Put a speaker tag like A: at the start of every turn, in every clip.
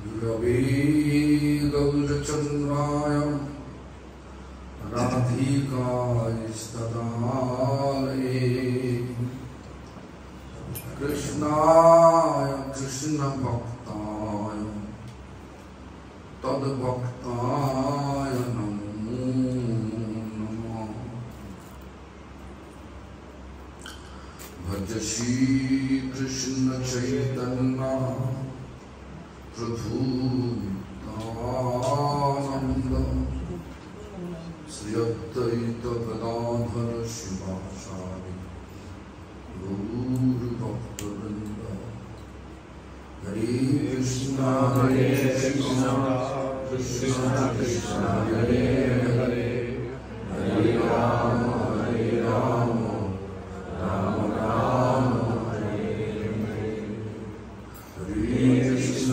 A: गुरवे गौरचन्द्राय राधिकायस्तदालये कृष्णाय कृष्णभक्ताय तद्भक्ताय नमो नमः। भज श्री कृष्ण चैतन्य प्रभु नित्यानंद श्री अद्वैत गदाधर शिवाचार्य गौर भक्तवृंद। हरे कृष्णा कृष्ण कृष्ण हरे हरे हरे राम राम राम हरे हरे। हरे कृष्ण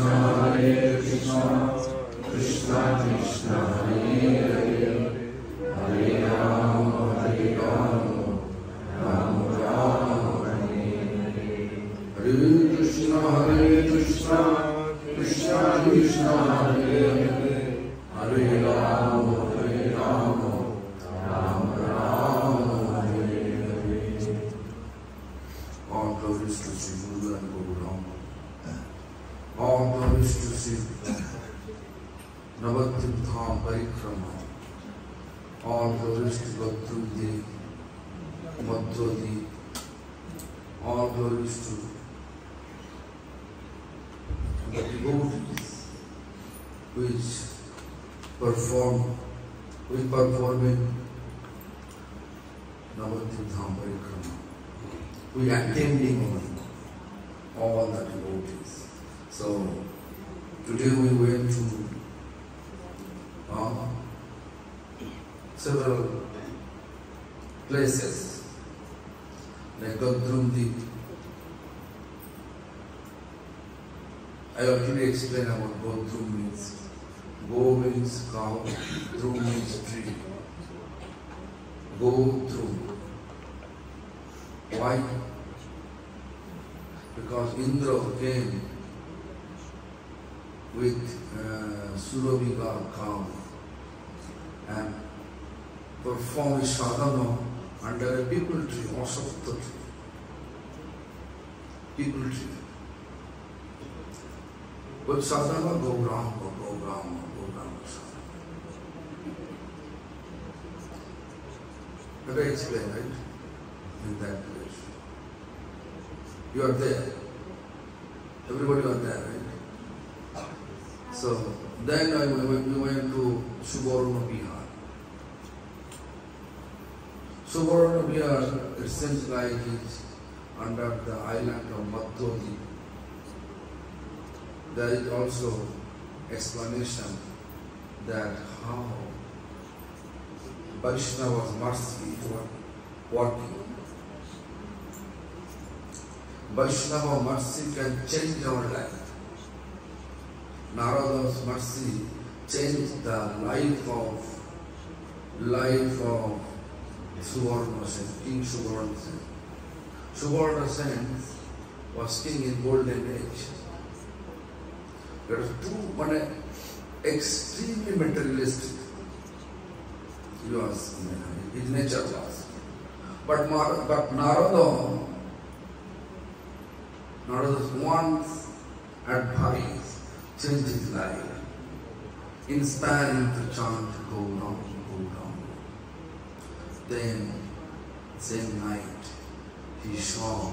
A: कृष्ण कृष्ण हरे हरे हरे राम राम राम हरे हरे। हरे Krishna Krishna Krishna Hare Hare Hare Ram Ram Hare Hare. All glories to Sri Guru and Guru Ram. All glories to Sri Navadyam Dham Parikrama. All glories to Bhadradi, Madhwadi. All glories to the devotees which performing Navadyam Dham Parikrama. We are attending all the devotees. So today we went to several places like Gadrumdi. I already explained about Gadrum means. Go means cow, Drum means tree. Go through. Why? Because Indra came with Surabhika cow and performed sadhana under a people tree, Asapta tree. People tree. But sadhana Gauranga sadhana. But I explain, right? In that place. You are there. Everybody was there, right? So then we went to Suvarna Vihar. Suvarna Vihar, it seems like it's under the island of Madhwadi. There is also explanation that how Vaishnava's mercy was working. Vaishnava mercy can change our life. Narada's mercy changed the life of Suvarna Sen, King Suvarna Sen. Suvarna Sen was king in golden age. There are two, one extremely materialistic. He was, his nature was. But Narada's one advice changed his life, inspiring to chant Go Ram. Then, same night, he saw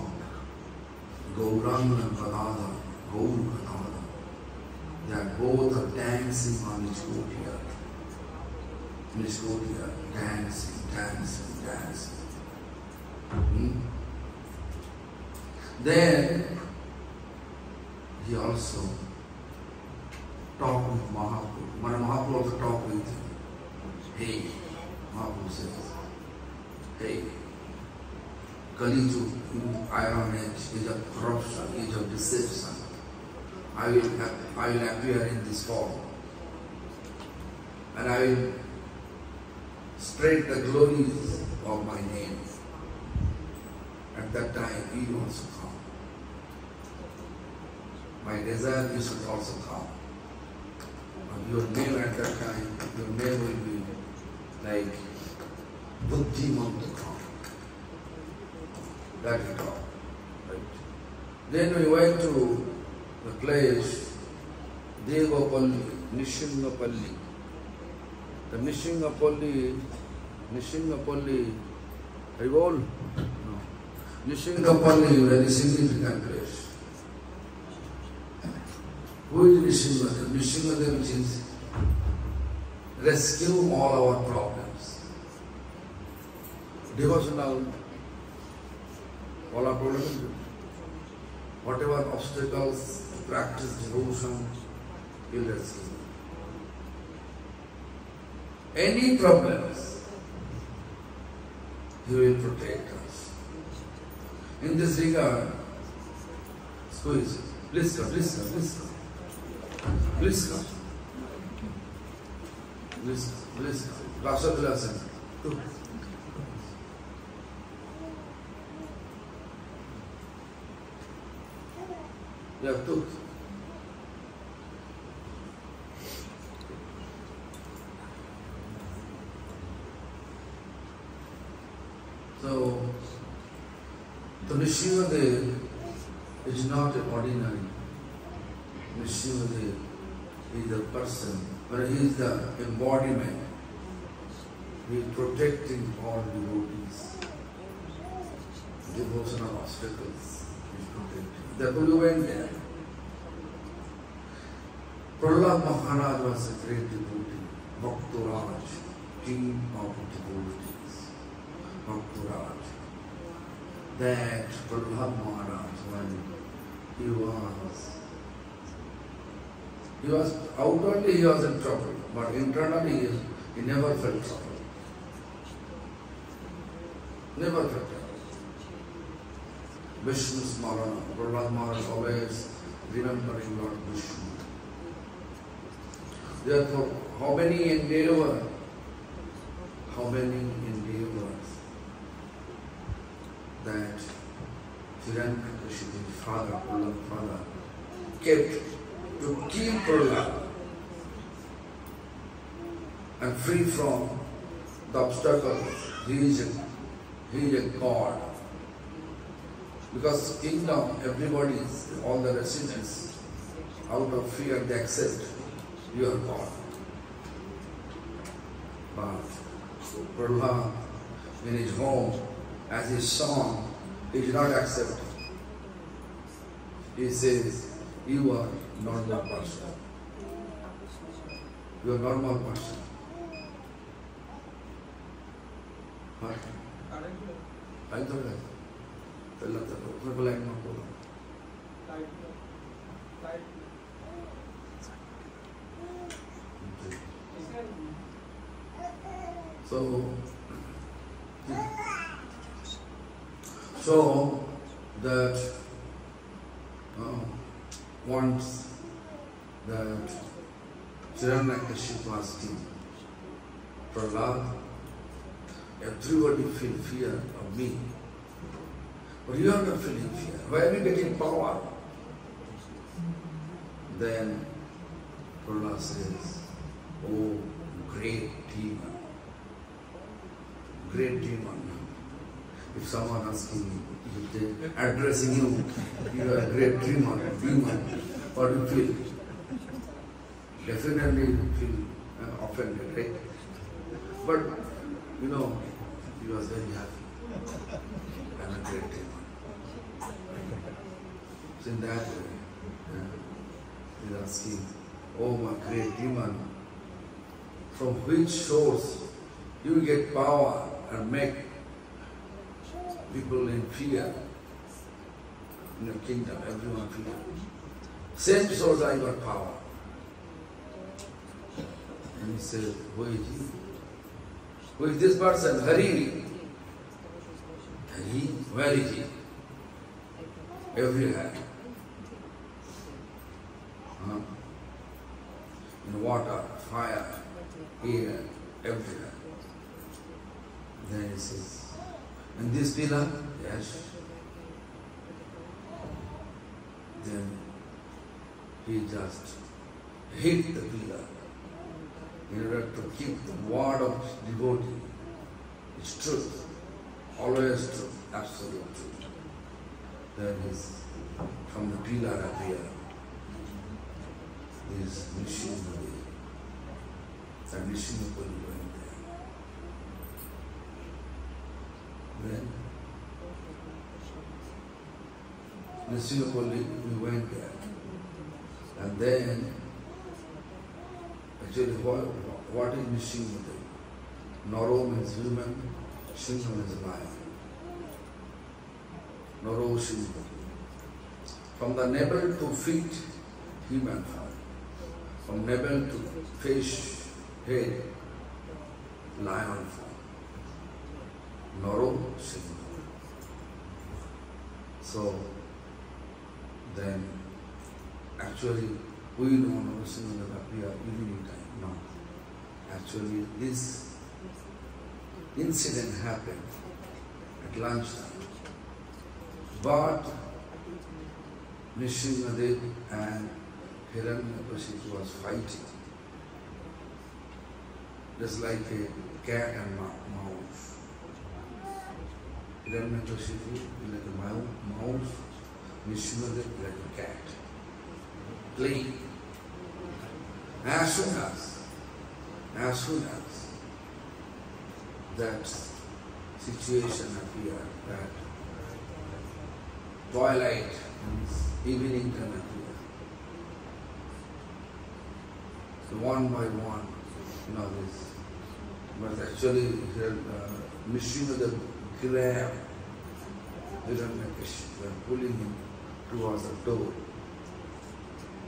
A: Gauranga and Gadadhar, they are both are dancing on his courtyard. In his courtyard, dancing. Then, he also talked with Mahaprabhu. Mahaprabhu also talked with him. Hey, Mahaprabhu says, hey, Kali Yuga, Iron Age, age of corruption, age of deception. I will appear in this form. And I will spread the glories of my name. At that time, you also come. My desire, you should also come. your name at that time, your name will be like Buddhimanta. That is all. Right? Then we went to the place Devapalli, Nishingapalli. The Nishingapalli, Haribol? No. Nishingapalli, very significant place. Who is Nishingadev? Nishingadev means rescue all our problems. Devotional, all our problems. Whatever obstacles, practice devotion, he will rescue. Any problems, he will protect us. In this regard, squeeze. Please come, please come, please come. Please come. Please come. Rasa Vilasan. Yeah, two. So, the Nishingadev is not an ordinary. Nishingadev is a person, but he is the embodiment. He is protecting all devotees. Devotional obstacles, he is protecting. Therefore we went there. Prahlad Maharaj was a great devotee, Bhaktaraj, king of devotees. Bhaktaraj. That Prahlad Maharaj, when he was outwardly he was in trouble, but internally he never felt trouble. Never felt trouble. Vishnu Smarana, Prahlad Maharaj always remembering Lord Vishnu. Therefore, how many endeavors that Hiranyakashipu's father, Prahlad father, kept to kill Prahlad and free from the obstacles. He is a god. Because kingdom, everybody, all the residents, out of fear they accept you are God. But Prahlad in his home, as his son, he did not accept. He says, you are normal person. You are normal person. What? I don't know. So that once that Hiranyakashipu asked him, Prahlad, everybody feel fear of me. But you are not feeling fear. Why are you getting power? Then Prahlad says, oh, great demon. Great demon. If someone asking you, if they addressing you, you are a great demon, what do you feel? Definitely you feel offended, right? But, he was very happy. I'm a great demon. So in that way, he's asking, oh my great demon, from which source you get power and make people in fear in your kingdom, everyone fear. Same source I got power. And he says, who is he? Who is this person? Hari. Hari? Where is he? Everywhere. In water, fire, air, everywhere. Then he says, and this pillar? Yes. Then he just hit the pillar in order to keep the word of devotee, its truth, always truth, absolute truth. Then from the pillar appear is Nishinapalli. And Nishinapalli went there. Then Nishinapalli, we went there. And then, actually, what is Nishinapalli? Naro means human, Shinha means lion. Naro Shinha. From the navel to feet, human form. From navel to face, head, lion form. Naro Shinha. So, then, actually, we know Naro Shinha will appear evening time. No. Actually, this incident happened at lunchtime. But Nishingadev and Hiranyakashipu was fighting. Just like a cat and mouse. Hiranyakashipu like a mouse, Nishingadev like a cat. Playing. As soon as that situation appeared, that twilight means evening can appear. So one by one, this. But actually, Nishingadev grabbed Hiranyakashipu and pulling him towards the door,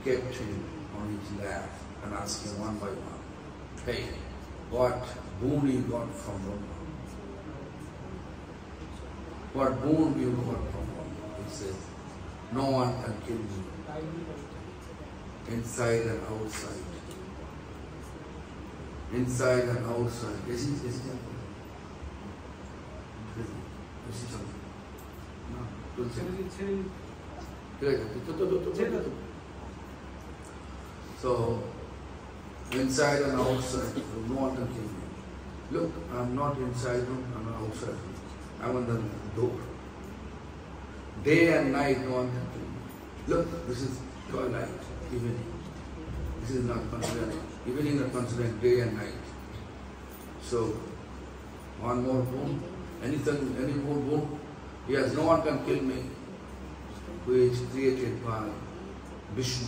A: kept him on his lap and asked him one by one, hey, what boon you got from Brahma? What boon you got from Brahma? He says, no one can kill me, inside and outside. Inside and outside. Is he something? No. So, inside and outside, no one can kill me. Look, I'm not inside room, I'm not outside room. I'm on the door. Day and night, no one can kill me. Look, this is twilight, evening. This is not considered, evening is considered day and night. So, one more boon, anything, any more boon? Yes, no one can kill me, who is created by Vishnu.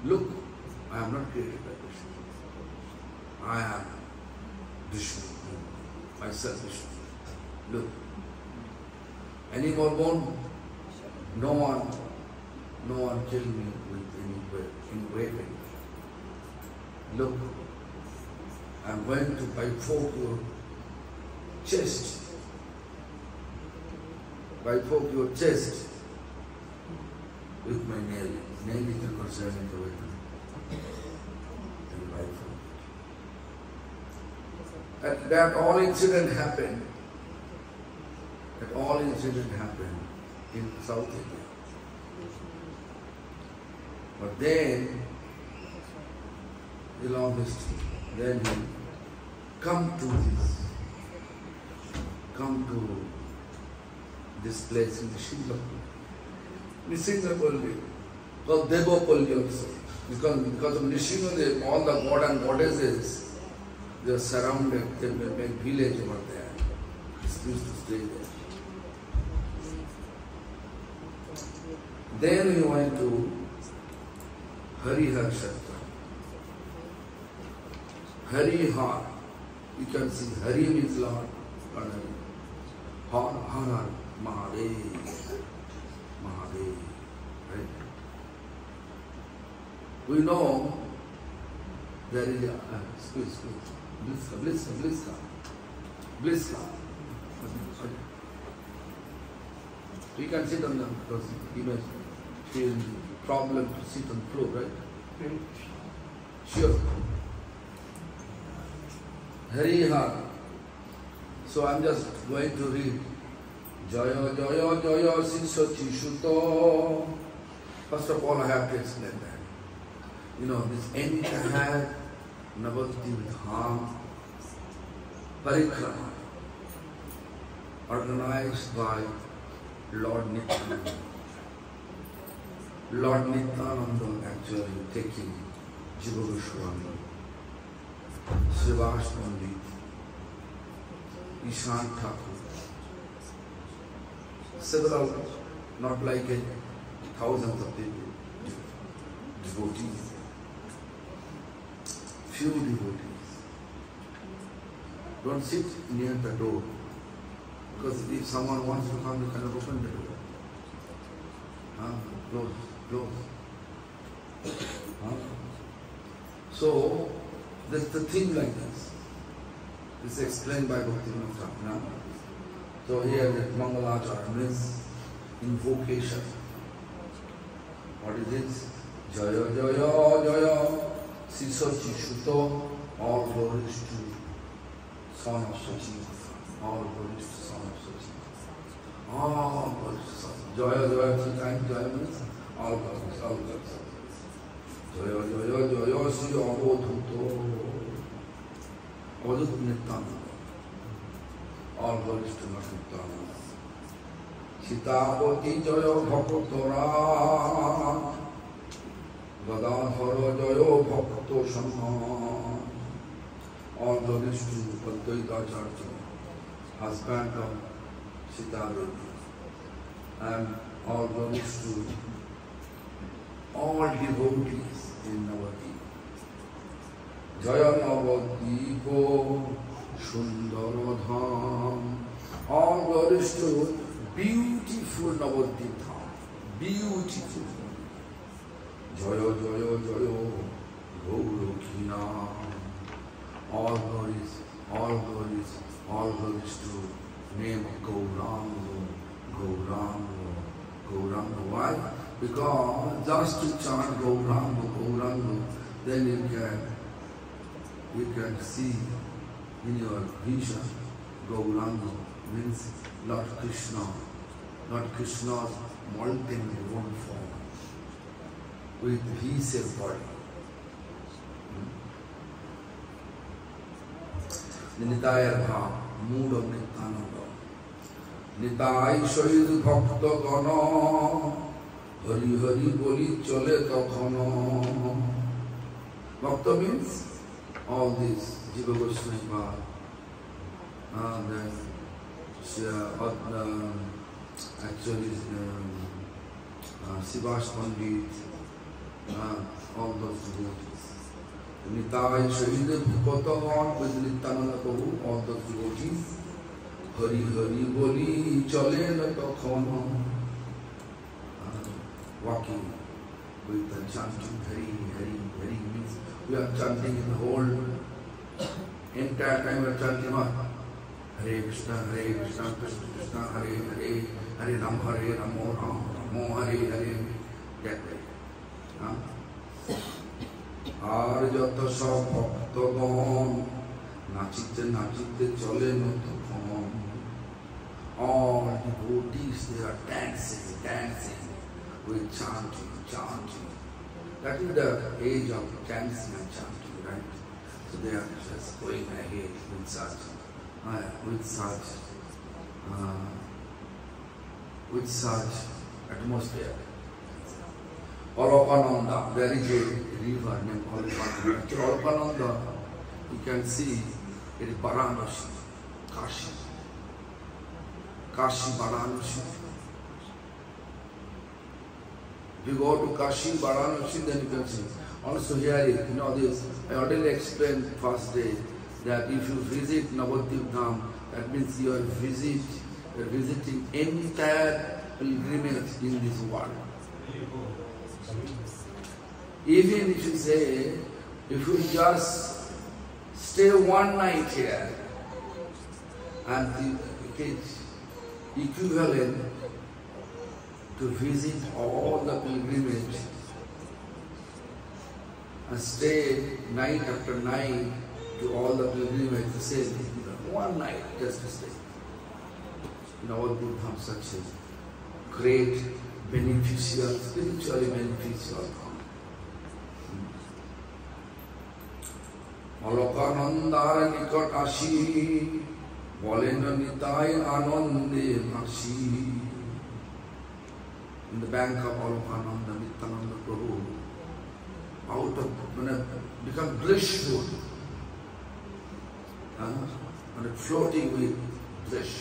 A: Look, I am not created by Vishnu. I am Vishnu, myself Vishnu. Look, any more bone? No one kill me with any weapon. Look, I am going to bifurcate your chest. Bifurcate your chest with my nail. Nail is concerning the weapon. And that all incident happened. That all incident happened in South India. But then, the long history, then we come to this place in the Nishinapalli, called Devapalli also. Because of Nishinapalli, all the god and goddesses, they are surrounded, they make village over there. They used to stay there. Then we went to Harihar Kshetra. Harihar, you can see Hari means Lord, Lord Hari. Har, Mahadev, Mahadev, right? We know there is a Bliska. You can sit on them because she has problem to sit on the floor, right? Sure. Harihar. So I'm just going to read Jaya Jaya Jaya Sisati Shuto. First of all, I have to explain that. This entire Navadvip Dham Parikrama, organized by Lord Nityananda. Lord Nityananda actually taking Jiva Goswami, Srivas Pandit, Ishan Thakur, several, not like thousands of people, devotees, few devotees. Don't sit near the door, because if someone wants to come, you cannot open the door. Close, close. So, there's the thing like this. This is explained by Bhaktivinoda Thakur. So here the Mangalacharya means invocation. What is this? Jaya Jaya Jaya Sisachi Shuto, all glories to Son of Sachi, all glories to Son of Sachi. All glories to Son. Jaya Jaya, 3 times Jaya means all glories, all glories. Jaya Jaya Jaya Sri Avadhuto, Avadhut Nityananda. All glories to Lord Nityananda. Sitapati Jaya Bhaktora, Gadadhara Jaya Bhakto Shamma. All glories to Advaita Acharya, husband of Sita Devi. And all glories to all devotees in Navadvip. Jaya Navadvipo Sundara Dham. All glories to beautiful Navadvip Dham. Beautiful. Jaya Jaya Jaya Gaurokina. All glories, all glories, all glories to name of Gauranga, Gauranga, Gauranga. Why? Because just to chant Gauranga, Gauranga, then you can see in your vision Gauranga means Lord Krishna, Lord Krishna's molten living form with his body. Nitaya Bhav, mood of Nityananda. Nitai Shahid Bhakta Gana, Hari Hari Boli Chale Takhana. Bhakta means all this, Jiva Goswami, actually Srivas Pandit, all those devotees. Nitai Shahid Bhakta with Nityananda Prabhu, all those devotees. Hari Hari Boli Chale Takhana. Walking with the chanting Hari Hari Hari means we are chanting in the whole entire time we are chanting what? Hare Krishna, Krishna Krishna, Hare Hare, Hare Ram, Hare Ramo, Ramo Hare Hare. That way. Ar jata sab bhaktagon, nachite nachite chale no takhon. All devotees, they are dancing, dancing with chanting, chanting. That is the age of dancing and chanting, right? So they are just going ahead with such atmosphere. Alapananda, there is a river named Alapananda. Alapananda, you can see it is Varanasi, Kashi. Kashi, Varanasi. If you go to Kashi, Varanasi, then you can see. Also here, you know this, I already explained first day that if you visit Navadvip Dham, that means you are visiting entire pilgrimage in this world. Even if you say, if you just stay one night here, and it is equivalent to visit all the pilgrimage and stay night after night to all the pilgrimage, the same one night just to stay. Navadvip Dham, such a great, beneficial, spiritually beneficial. অলকানন্দার নিকট আসি বলেন নিতাই আনন্দে ভাসি। In the bank of Alkananda, Nityananda Prabhu, out of, become blissful, and floating with bliss,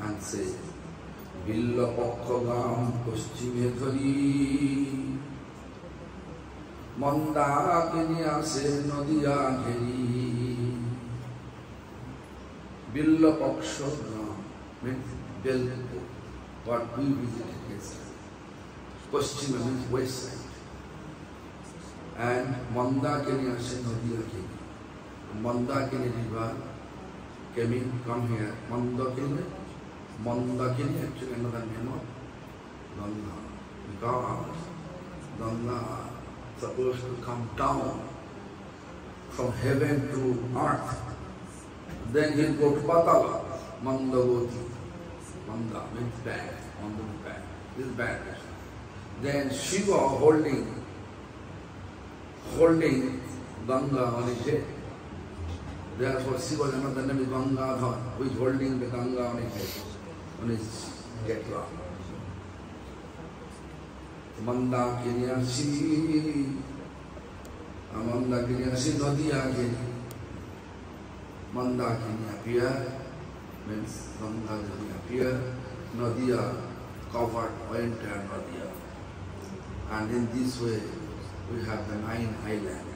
A: and say, Billa Pakkagam Paschime Dhari, Mandakini Ase Nadiya Gheri. Billa Pakkagam means Belko. What we visited yesterday. Paschima means west side. And Mandakini Ase Nadiya Gheri. Mandakini river come here. Mandakini actually another name of Ganga. Because Ganga supposed to come down from heaven to earth. Then he'll go to Patala, Mandavoti. Manda means bag, Manda means bag. This bag. Then Shiva holding Ganga on his head. Therefore Shiva is another name is Gangadhar, who is holding the Ganga on his head, on his jatra. Mandakini Ase Nadiya Gheri. Mandakini appear means Ganga appear, Nadiya covered entire Nadiya. And in this way we have the 9 islands.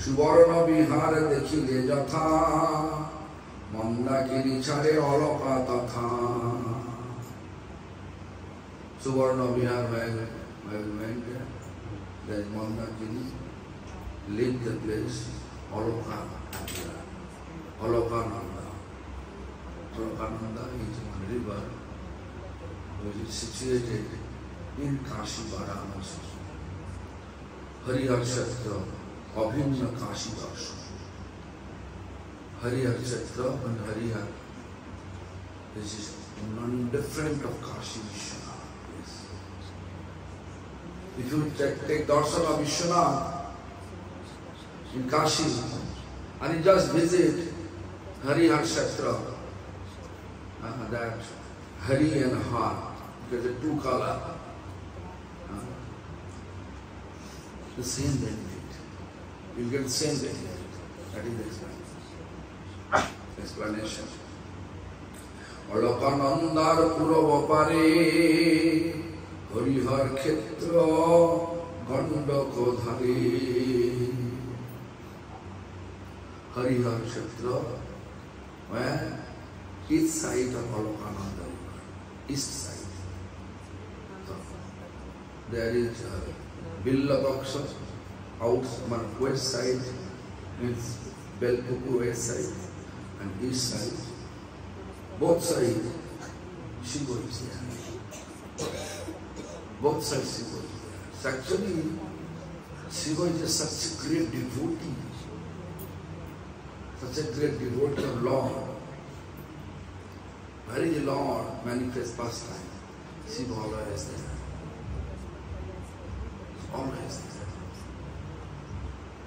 A: Suvarna Vihara dekhile jatha, Mandakini chare oloka tatha. Suvarna Vihara where we went there, there is Mandakini, leave the place, Oloka appear. Olokananda. Olokananda is one river which is situated in Kashi Varanasi. Harihar Kshetra, Abhinna Kashi Darshan. Harihar Kshetra and Harihar, this is non-different of Kashi Vishwanath. Yes. If you take darshan of Vishwanath in Kashi, and you just visit Harihar Kshetra, that Hari and Har, because the two colors, the same benefit. You get the same benefit. That is the explanation. Alakanandar Puravapare Harihar Kshetra Gandako Dhare. Harihar Kshetra, where east side of Alakananda river, east side. So, there is Billabhaksha, west side means Belpuku west side, and east side. Both sides, Shiva is there. Both sides Shiva is there. So actually, Shiva is such a great devotee. Such a great devotee of Lord. Where is the Lord manifest pastime? Shiva always there. Always there.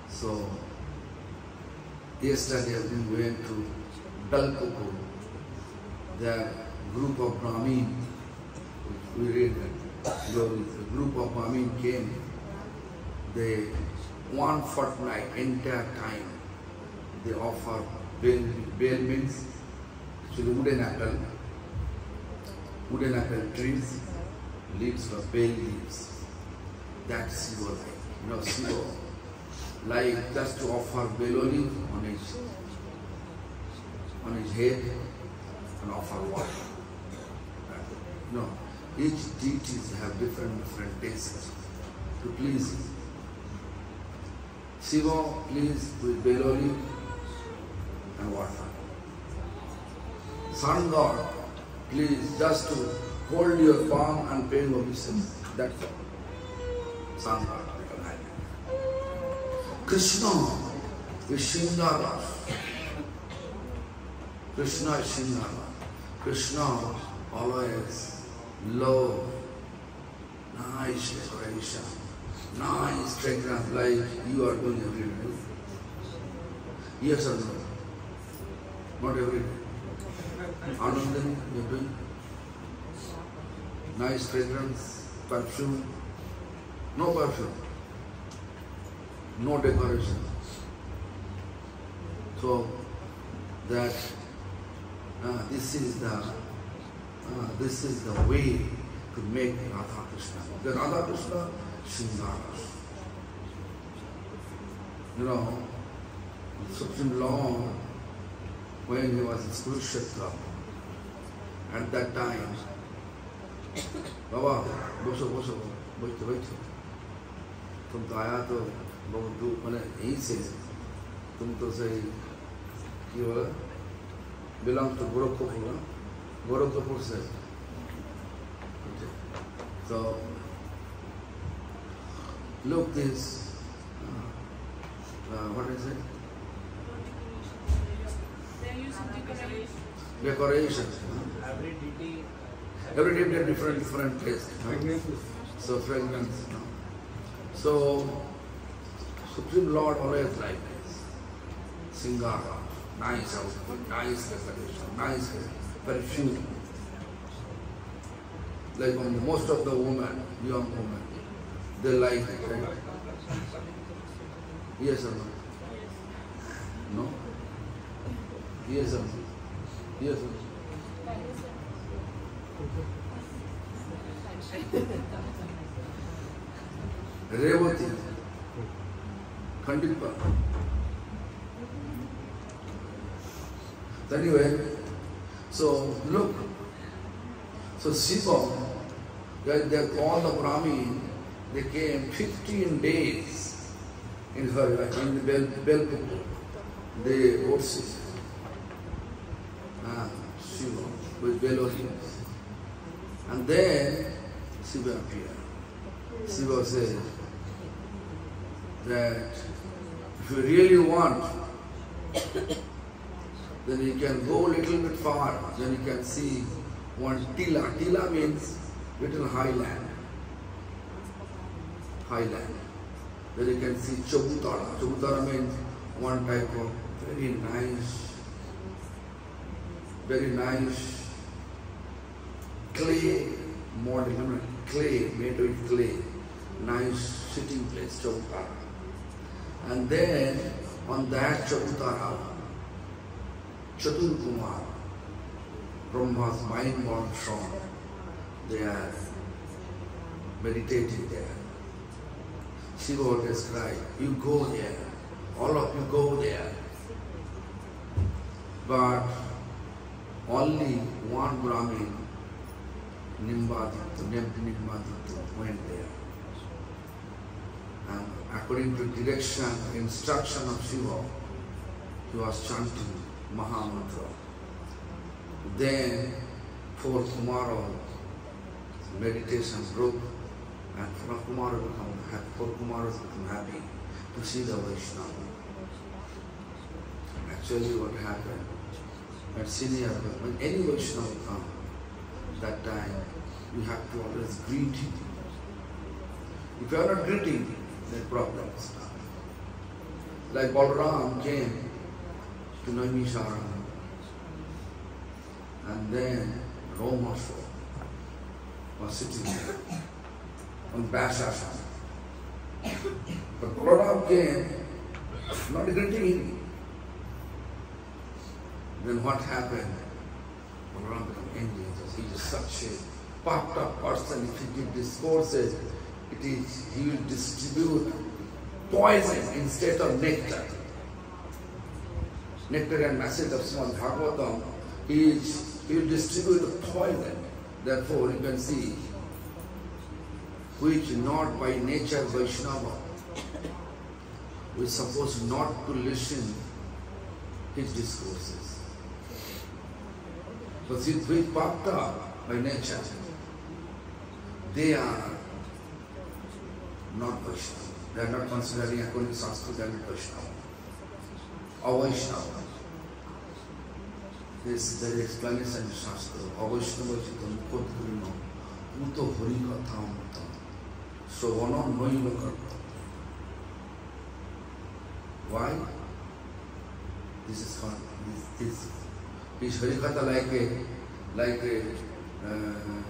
A: So, yesterday we went to Dalpuku. There group of Brahmin, we read that the group of Brahmin came, they 1 fortnight, entire time, they offer bale means actually wooden apple trees, leaves of bale leaves. That's Shiva like, Shiva, like just to offer bale leaf on his head and offer water. Each deities have different tastes to please him. Shiva pleased with bale leaf and water. Sun God, please just to hold your palm and pay obeisance. That's all. Sun God. Krishna is Shringara. Krishna is Shringara. Krishna always love, nice decoration, fragrance like you are doing every day? Yes or no? Not every day. Anandani, you are doing nice fragrance, perfume, no perfume, no decoration. So that this is the way to make Radha Krishna. The Radha Krishna Singara. You know, Supreme Lord, when he was in Kurukshetra, at that time, Baba, boso, baito. तुम तो आया तो बहुत दूर मैंने यहीं से तुम तो सही क्यों बोला belong to Gorakhpur से so look this what is it
B: they are using
A: decorations every day different taste so fragrance so Supreme Lord always like this Singara, nice outfit, nice decoration, nice perfume. Like most of the women, young women, they like it, right? Yes or no? No? Yes or no? Yes or no? Revati, Khandipa. Anyway, so look, so Shiva, all the Brahmin, they came 15 days in the Belpur, they worship Shiva with Belodians. And then Shiva appeared. Shiva said that if you really want, then you can go a little bit far, then you can see one Tila. Tila means little highland. Highland. Then you can see Chabutara. Chabutara means one type of very nice clay model, clay, made with clay. Nice sitting place, Chabutara. And then on that Chabutara, Chatur Kumar, Brahma's mind-born son, they are meditating there. Shiva always cried, you go there, all of you go there. But only one Brahmin, Nimbaditya, went there. And according to direction, instruction of Shiva, he was chanting Mahamantra. Then, for tomorrow, meditation broke, and for tomorrow become happy to see the Vaishnava. Actually, what happened at senior, when any Vaishnava comes, that time you have to always greet him. If you are not greeting, then problems start. Like Balaram came to Naimisharan, and then Romasho was sitting there on Basasana. But Balaram came, not greeting him. Then what happened? Balaram became angry. He is such a puffed up person. If he gives discourses, he will distribute poison instead of nectar. Nectar and message of Srimad Bhagavatam, he will distribute poison. Therefore, you can see, which not by nature Vaishnava, we are supposed not to listen his discourses. But since we puffed up by nature, they are not Vaishnava. They are not considering according to Sanskrit, they are not Vaishnava. Avaishnava. This is the explanation in Shastra. Avaishnava chitam kodkurino, uto hari katha amritam, sravana noila karta, Why? This is called, is Harikatha like a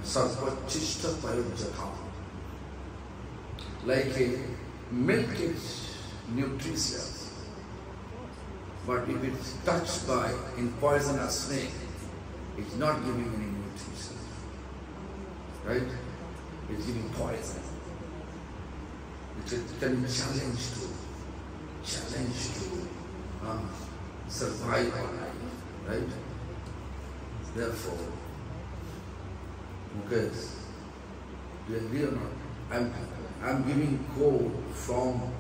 A: Sarvachishta Payojatha, like a milk is nutritious, but if it's touched by in poisonous snake, it's not giving any nutrition, right? It's giving poison. It's a challenge to survive on life, right? Therefore, Mukesh, do you agree or not? I'm giving code from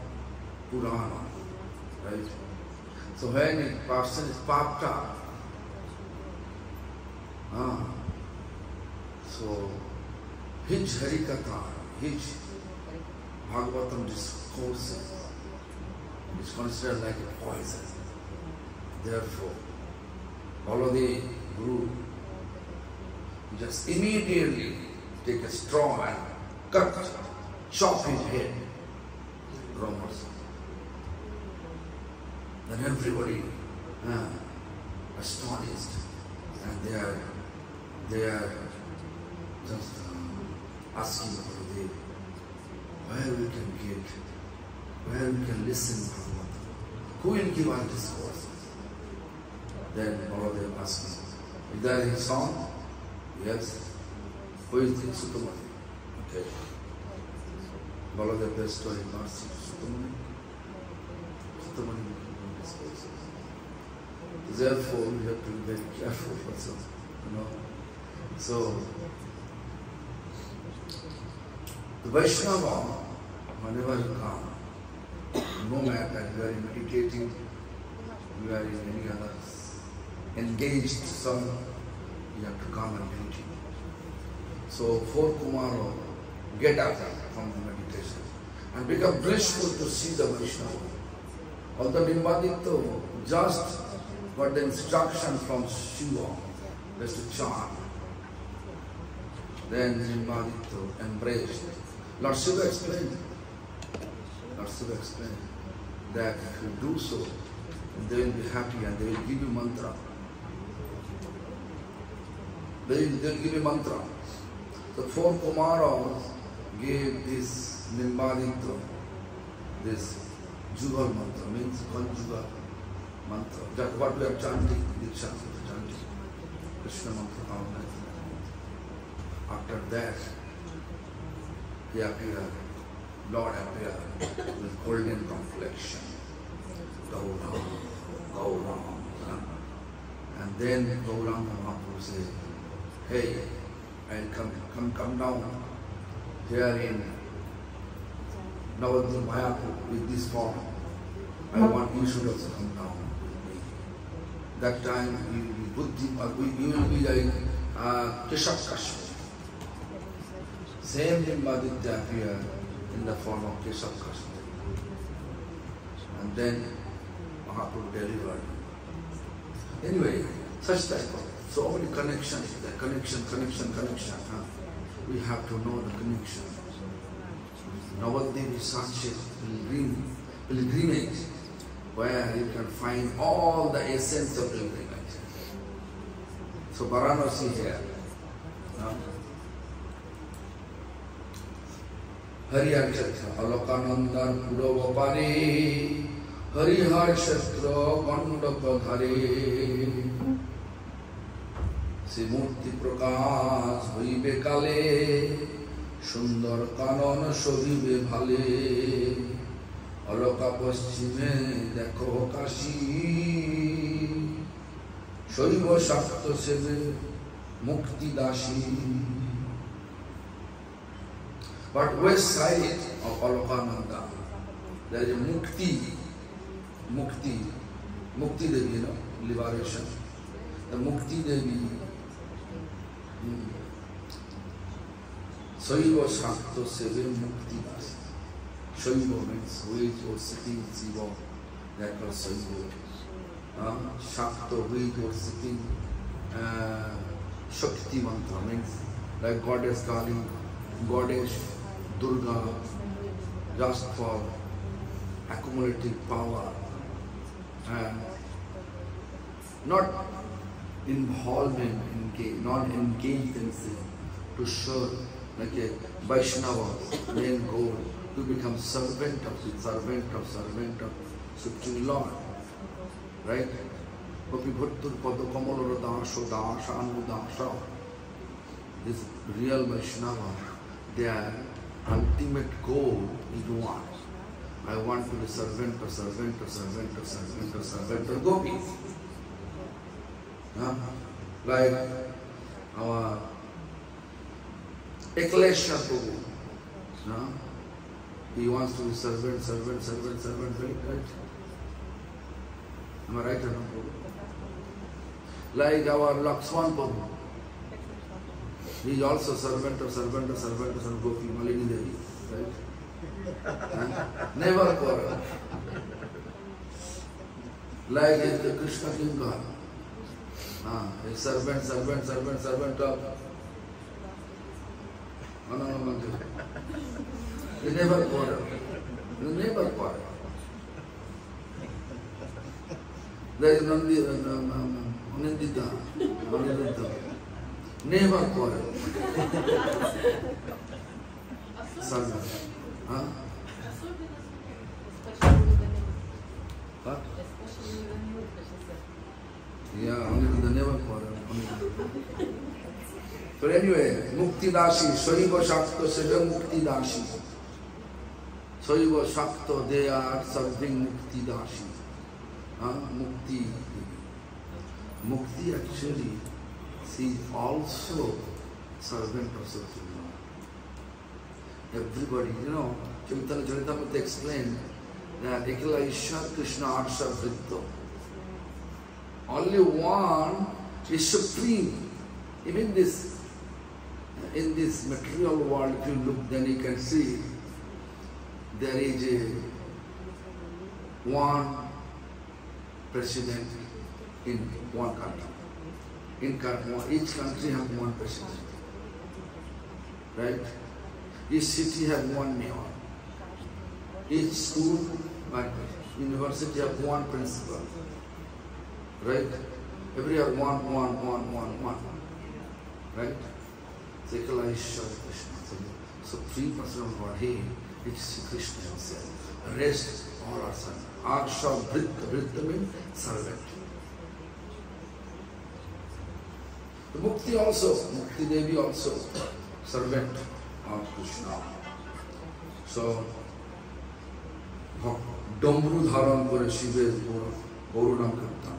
A: Purana, right? So when a person is popped up, so his Harikatha, his Bhagavatam discourses is considered like a poison. Therefore, Baladev Guru just immediately take a straw and chop his head. Brahmas. Then everybody astonished, and they are just asking Baladev where we can listen to Bhagavatam. Who will give our discourses? Then Baladev asked me, is there any song? Yes. Who is the Sutamani? Okay. Baladev story not Sutamani. Sutamani discourses. Therefore, we have to be very careful also, So, the Vaishnava, whenever you come, no matter you are meditating, you are in any other engaged some, you have to come and greet him. So 4 Kumaro get up from the meditation and become blissful to see the Vaishnava. Although Nimbaditya just got the instruction from Shiva, that's to chant. Then Nimbaditya embraced. Lord Shiva explained that if you do so, they will be happy and they will give you mantra. They will give you mantra. The 4 Kumaras gave this Nimbaditya, this Jugal mantra, means conjugal mantra. That's what we are chanting, Diksha, chanting. Krishna mantra, all night. After that, he appeared, Lord appeared with golden complexion. Gauranga. And then Gauranga Mahaprabhu said, hey, I'll come down here in Navadvip Mayapur with this form. I want you should also come down with me. That time you will be Buddhi, you will be like Keshav Kashmir. Same Nimbaditya appeared in the form of Keshav Kashmir. And then Mahaprabhu delivered. Anyway, such type of, so many connections, the connection. We have to know the connection. Navadvip Sakshet pilgrimage, where you can find all the essence of pilgrimage. So Varanasi here. Harihar Chatra, Alokanandar Pudavapare, Harihar Chatra, Pandapadhare, Simurti Prakash, Hoibe Kale, Sundar Kanon Shohibe Bhale, Aloka Paschime, Dekho Kashi, Shohibo Shakta Sebe, Mukti Dashi. But west side of Alokananda, there is a Mukti Devi, liberation. The Mukti Devi, Soiva Shakta Seve Mukti Dasi. Soiva means who is sitting Siva, that was Soiva. Shakta, who is sitting Shakti Mantra, means like Goddess Kali, Goddess Durga, just for accumulating power, and not involvement, not engage themselves to serve like a Vaishnava, main goal to become servant of Supreme Lord. Right? This real Vaishnava, their ultimate goal is one. I want to be servant of gopis. Like our Eklesha Prabhu. He wants to be servant, right? Am I right or not? Like our Lakshman Prabhu. He is also servant of Gopi, Malini Devi. Right? Never quarrel. Like the Krishna Kinga. A servant of They never quarrel. There is Nandita. Never quarrel. Servant. What? Yeah, only the never quarrel. But anyway, Mukti Dashi, Shaiva Shakta, Seva Mukti Dashi. Shaiva Shakta, they are serving Mukti Dashi. Mukti actually, she is also servant of Supreme Lord. Everybody, Chaitanya Charitamrita explained that Ekala Ishwar Krishna Arsha Vritta. Only one is supreme. Even in this material world, if you look, then you can see there is one president in one country. Each country has one president. Right? Each city has one mayor. Each school, university has one principal. Right? Everywhere one. Right? Ekala Ishwar Krishna. So 3% of Godhead is Krishna himself. The rest all are servants. Arsha Vritta means servant. The Mukti Devi also servant of Krishna. So Damru Dharan Kore Shiva Gaurunam Kirtan.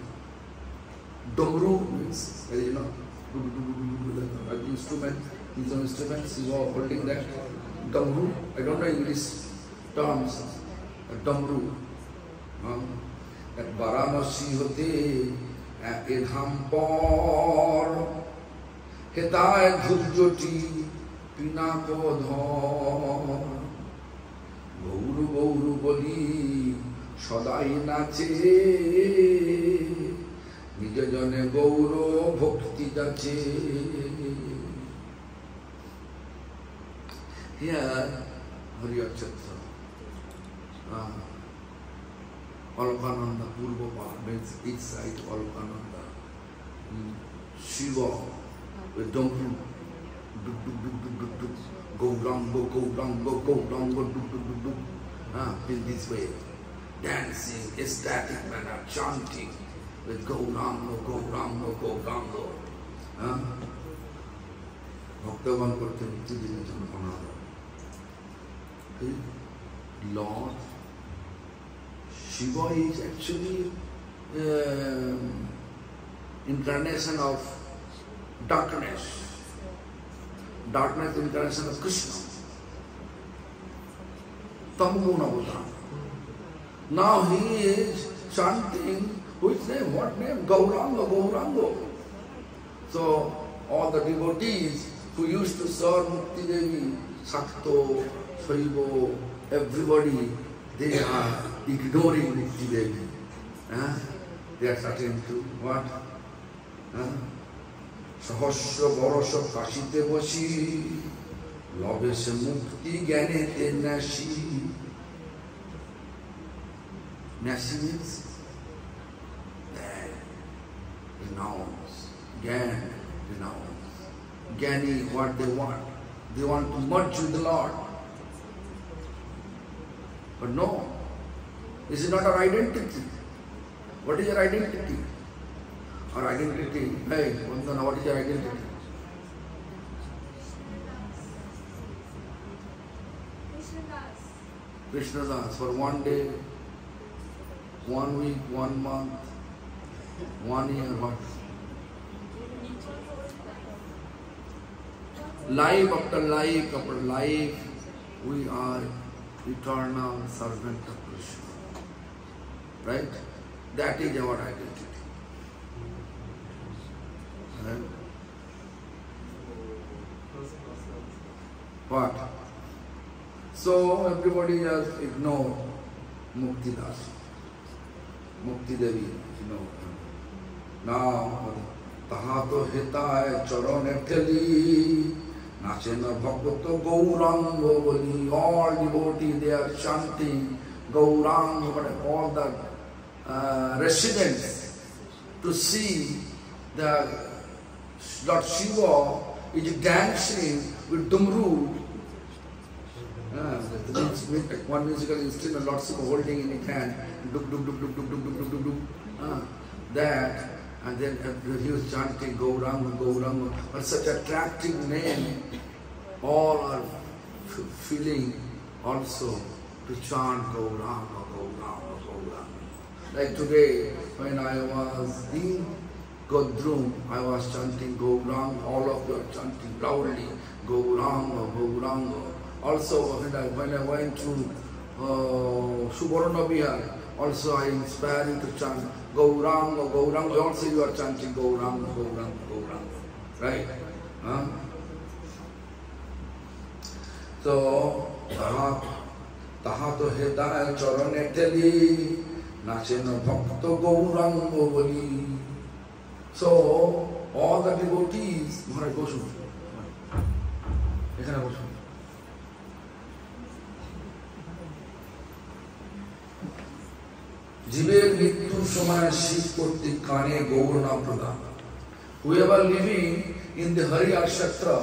A: Damru means, instrument, these are instruments, you are holding that. Damru, I don't know English terms. Damru. At Varanasi hote, at Idhampor, Hetay Dhurjoti, Pinako Dhor, Gauru Boli, Shodai Nache, Nijajane Gauro Bhakti Dache. Here, Hariyachatra. Alkananda Purva means each side Alkananda. Shiva with Damru. Go down, go down, in this way. Dancing, ecstatic manner, chanting with go down. Bhaktavan Korte Mukti Dine Janapana. Lord Shiva is actually incarnation of darkness. Darkness incarnation of Krishna. Tamguna Bhutan. Now he is chanting, which name? What name? Gauranga. So all the devotees who used to serve Mukti Devi, Sakto, Shaivo, everybody, they are ignoring Mukti Devi. They are starting to what? Sahasra Barasha Kashite Vashi, Labesha Mukti Gyanete Nashi. Nashi means renounce. Gyan renounce. Gyani, what they want? They want to merge with the Lord. But no, this is not our identity. What is your identity? Our identity, hey, Vandana, what is your identity? Krishna Das, for one day, 1 week, 1 month, 1 year, what? Life after life after life, we are eternal servant of Krishna. Right? That is our identity. Right? What? So everybody just ignore Mukti Das. Mukti Devi, Now, Tahato Hitaya Charone Teli, Nachena Bhakta Gauranga Boli, all devotees they are chanting Gauranga, but all the residents to see the Lord Shiva is dancing with Dumru. One musical instrument, Lord Shiva holding in his hand, duk duk duk duk duk duk duk duk duk duk. That, and then he was chanting Gauranga, Gauranga, but such attractive name. All are feeling also to chant Gauranga, Gauranga, Gauranga. Like today, when I was in Godrum, I was chanting Gauranga, all of you are chanting loudly, Gauranga, Gauranga. Also, when I went to Subarna Vihar, also I inspired you to chant Gauranga, Gauranga. Also you are chanting Gauranga, Gauranga, Gauranga. Right? So, Tahato Hedaya Charane Teli, Nachena Bhakta Gauranga Boli. So, all the devotees, Maharaj Goshu. Jive Mittu Somaya Shiv Kurti Kane Gaurana Prada. Whoever living in the Harihar Kshetra,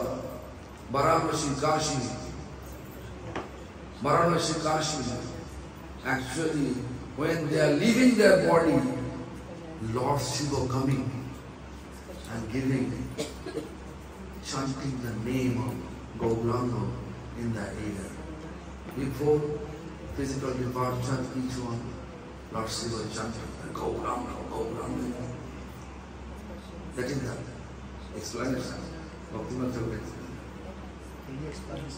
A: Varanasi Kashi, actually, when they are leaving their body, Lord Shiva coming and giving, chanting the name of Gauranga in the air. Before physical departure, each one, Lord Shiva chanting Gauranga, Gauranga. That is the explanation. Bhaktivinoda Thakur explains.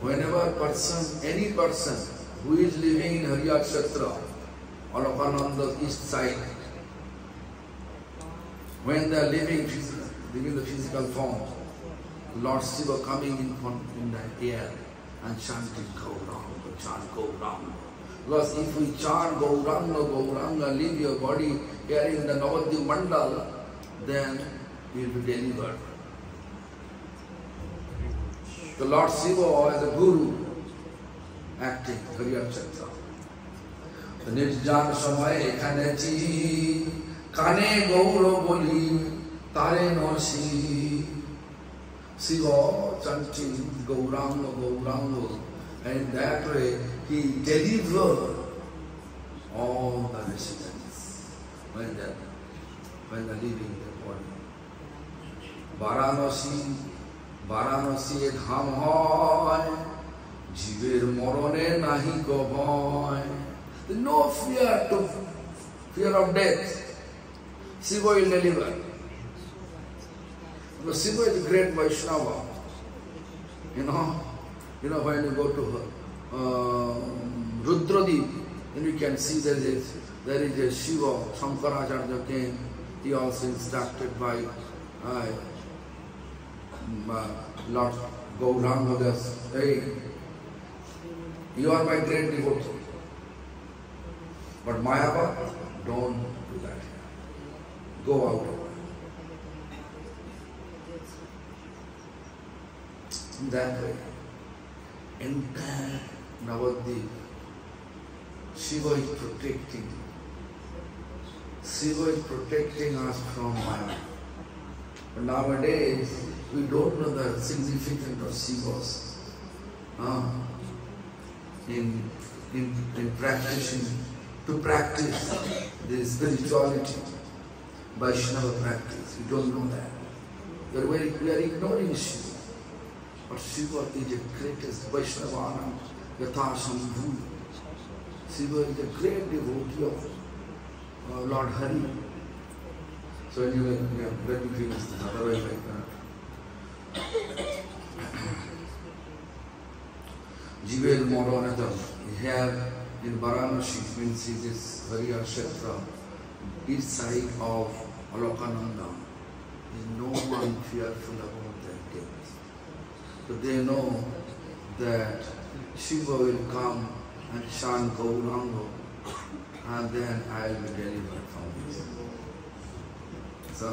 A: Whenever any person who is living in Harihar Kshetra, Alakananda's east side, when they are living the physical form, Lord Shiva coming in the air and chanting Gauranga, chant Gauranga. Because if we chant Gauranga, Gauranga, leave your body here in the Navadvip Mandal, then we will be delivered. The Lord Shiva as a Guru acting Harihar Kshetra. The Nirjan Samay Khanechi Kane Gauro Boli Tare Nosi Shiva chanting Gauranga, Gauranga, and that way he delivered all the residents when they're leaving their body. Varanasi ek dham hoy, jiver morone nahi ko bhoy. There is no fear of death. Shiva will deliver. Because Shiva is a great Vaishnava. You know when you go to Rudradip, then you can see there is a Shiva. Shankaracharya came. He also instructed by Lord Gauranga Das. Hey, you are my great devotee. But Mayavad, don't do that. Go out of it. In that way, entire Navadvip, Shiva is protecting Shiva is protecting us from Maya. But nowadays, we don't know the significance of Shivas. In practicing, to practice the spirituality, Vaishnava practice, we don't know that. We are ignoring Shiva. But Shiva is the greatest Vaishnava, Yatha Sambhu. Shiva is the great devotee of Lord Hari. So anyway, let me finish this, otherwise I cannot. Jivel Moronadam, here in Varanasi, means it is Hariya Kshetra, each side of Alokananda. There is no one fearful about that day. So they know that Shiva will come and chant Gauranga, and then I will be delivered from this. So,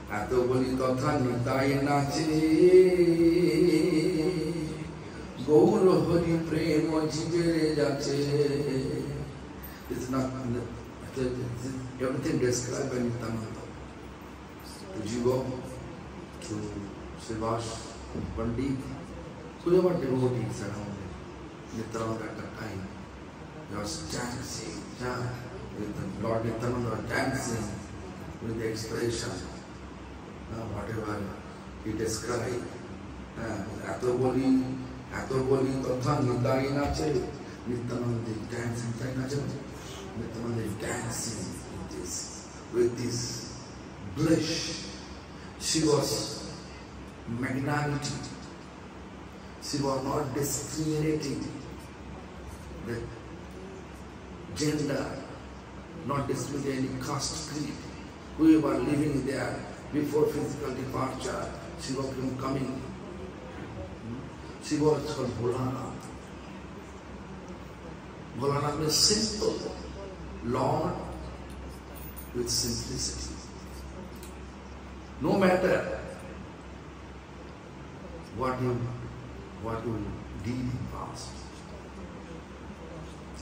A: Ato boli totha nitai nache Gaur Hari prema jivere jache. It's not, everything described by Nityananda. To Jiva, to Srivas, Pandit, whoever devotees around Nityananda at that time, they was dancing, with the Lord Nityananda dancing with the expression, whatever he described. Atoboli, Totha Nitai Nache, Nityananda is dancing, Nityananda is dancing with this blush. She was magnanimity. She was not discriminating the gender, not discriminating any caste creed. We were living there before physical departure. She was coming. She was called Bholanath. Bholanath means simple, Lord with simplicity. No matter what you did in past.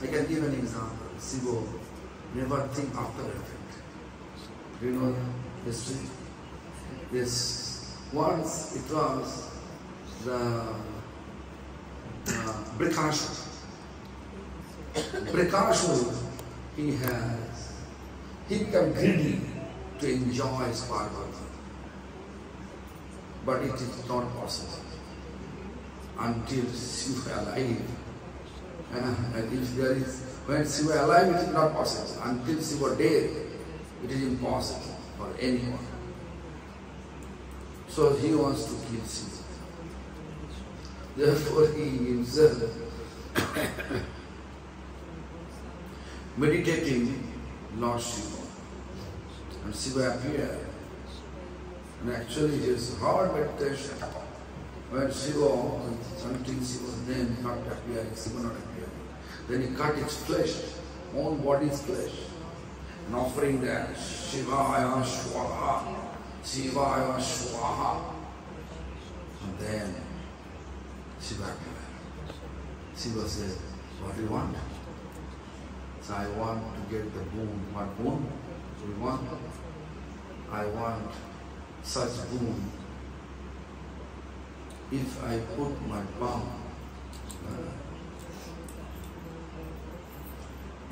A: I can give an example. Shiva never think after effect. Do you know the history? Yes. Once it was the Brikashu. Brikashu, he became greedy to enjoy his Parvati. But it is not possible until Shiva alive. And if there is, when Shiva alive, it is not possible. Until Shiva dead, it is impossible for anyone. So he wants to kill Shiva. Therefore he himself meditating Lord Shiva. And Shiva appeared. And actually it is hard meditation. When Shiva, until Shiva's name not appearing, Shiva not appearing. Then he cut his flesh, own body's flesh, and offering that Shivaya Swaha, Shivaya Swaha. And then Shiva appeared. Shiva said, what do you want? So I want to get the boon. What boon do you want? I want such boon. If I put my palm,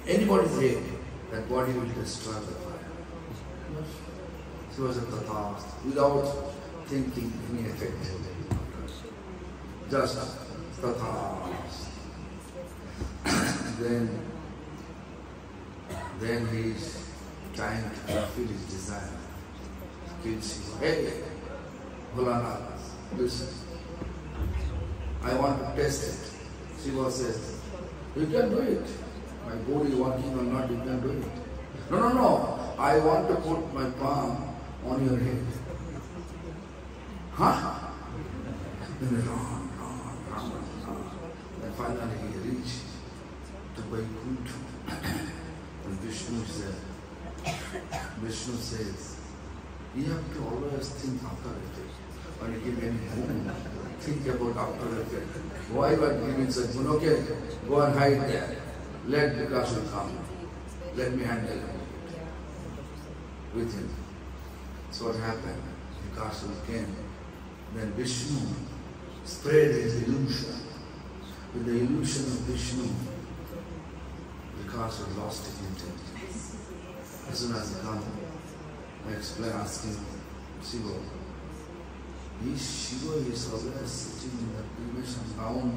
A: anybody's ready, that body will destroy the fire. She was a tathast, without thinking any effect. Just tathast. Then he is trying to fulfill his desire. Kill Shiva. Hey, Bholanath, listen. I want to test it. Shiva says, you can do it. My body working or not, you can do it. No. I want to put my palm on your head. Huh? Then run. And finally he reached to Vaikuntha. And Vishnu says, you have to always think after effect. When you give any boon, think about after effect. Why you are giving such boon? Okay, go and hide there. Let Brikashu come. Let me handle him. with him. So what happened? The castle came. Then Vishnu spread his illusion. With the illusion of Vishnu, the castle lost its integrity. As soon as he came, I explained, asking Shiva. Shiva is always sitting in the cremation ground,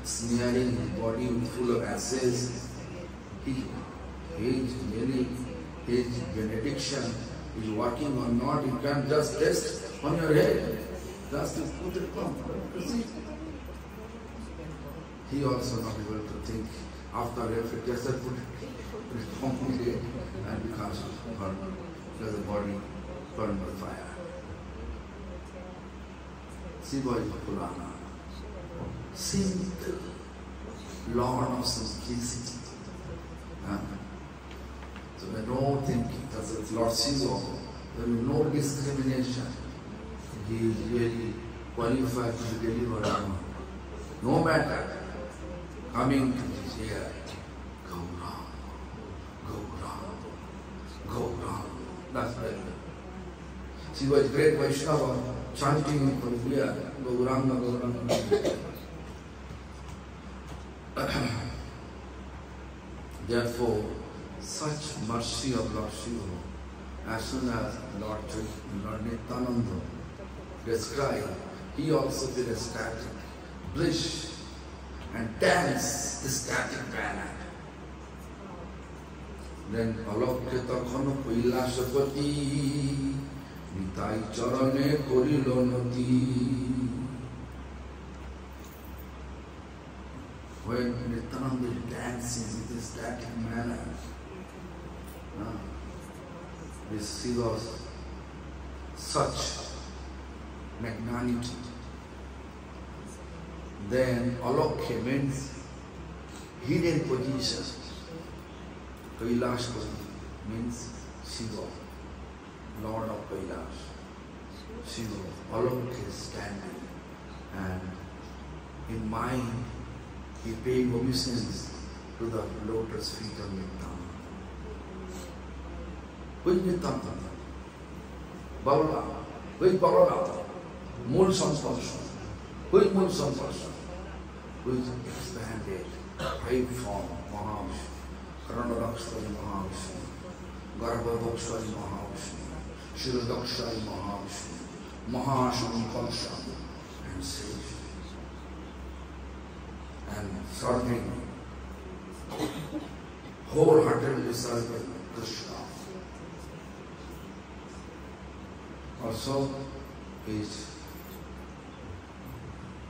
A: smearing his body full of ashes. His benediction is working or not, you can just test on your head. Just to put it on. See? He also not able to think after every just put it on his head and becomes burned. Because the body burned by fire. Shiva is Purana. Simple Lord of simplicity. So there's no thinking. That's Lord Shiva. There is no discrimination. He is really qualified to deliver Dharma. No matter coming to this here, go round, go round, go round. That's better. Shiva is great Vaishnava, chanting from here, Gauranga, Gauranga. Therefore, such mercy of Lord Shiva, as soon as Lord Nityananda described, he also did ecstatic bliss and dance ecstatic manner. Then Alokya Khano Kailasapati Nitai Charane Korilonati. When Nityananda is dancing with ecstatic manner, this Shiva's such magnanimity. Then Alokya means hidden position. Kailash means Shiva, Lord of Kailash. Shiva, Alokya is standing, and in mind he paid obeisance to the lotus feet of Nityananda. Who is Nityananda? Balaram. Who is Balaram? Mool Samsparsha. Who is Mool Samsparsha? Who is expanded right from Mahavishnu, Karanadakshari Mahavishnu, Garbhodakshari Mahavishnu, Shirodakshari Mahavishnu, Mahashamparsha, and Sage. And serving, wholeheartedly serving Krishna. Also is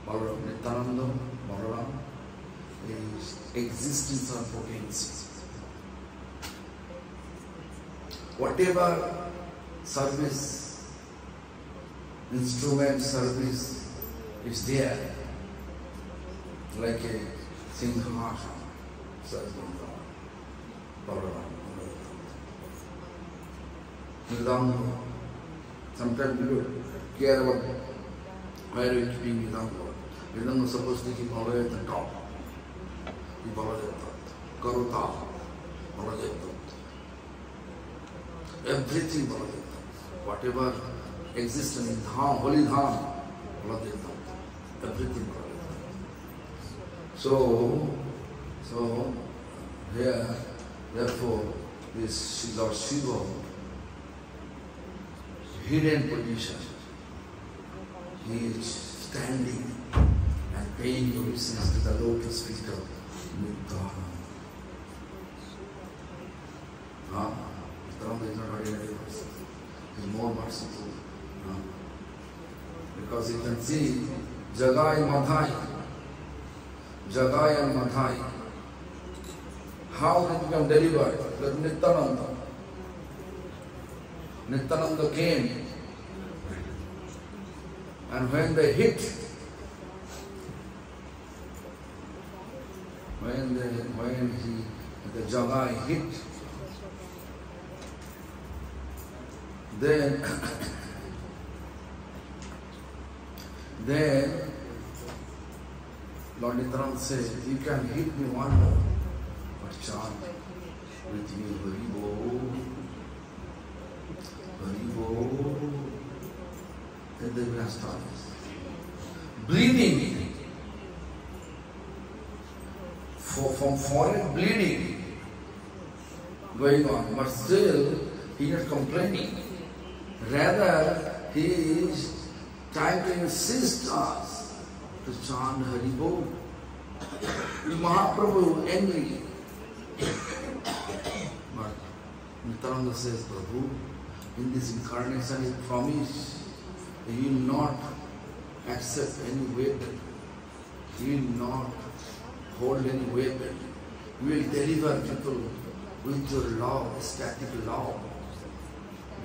A: Balaram, Nityananda, Balaram, is existence of potency. Whatever service, instrument service is there, like a Singhasana, serving Balaram, Nityananda. Sometimes we don't care about where we are keeping Nityananda. Nityananda is supposed to keep always at the top. He follows it. Karuta, follows it. Everything follows it. Whatever exists in Dham, holy Dham, follows it. Everything follows it. So here, therefore, this Lord Shiva, hidden position, he is standing and paying obeisance to the lotus feet of Nityananda. Nityananda is not ordinary person. He is more merciful. Because you can see Jagai Madhai, Jagai and Madhai. How they become delivered? That Nityananda. Nityananda came, and when they hit, the Jagai hit, then Lord Nityananda said, you can hit me one more, but chant with me, Hari Bol. Haribo. Then they will start bleeding. From forehead bleeding going on, but still he is not complaining. Rather, he is trying to insist us to chant Haribo. Mahaprabhu angry. But Nityananda says, Prabhu, in this incarnation he promised he will not accept any weapon. He will not hold any weapon. You will deliver people with your love, static love.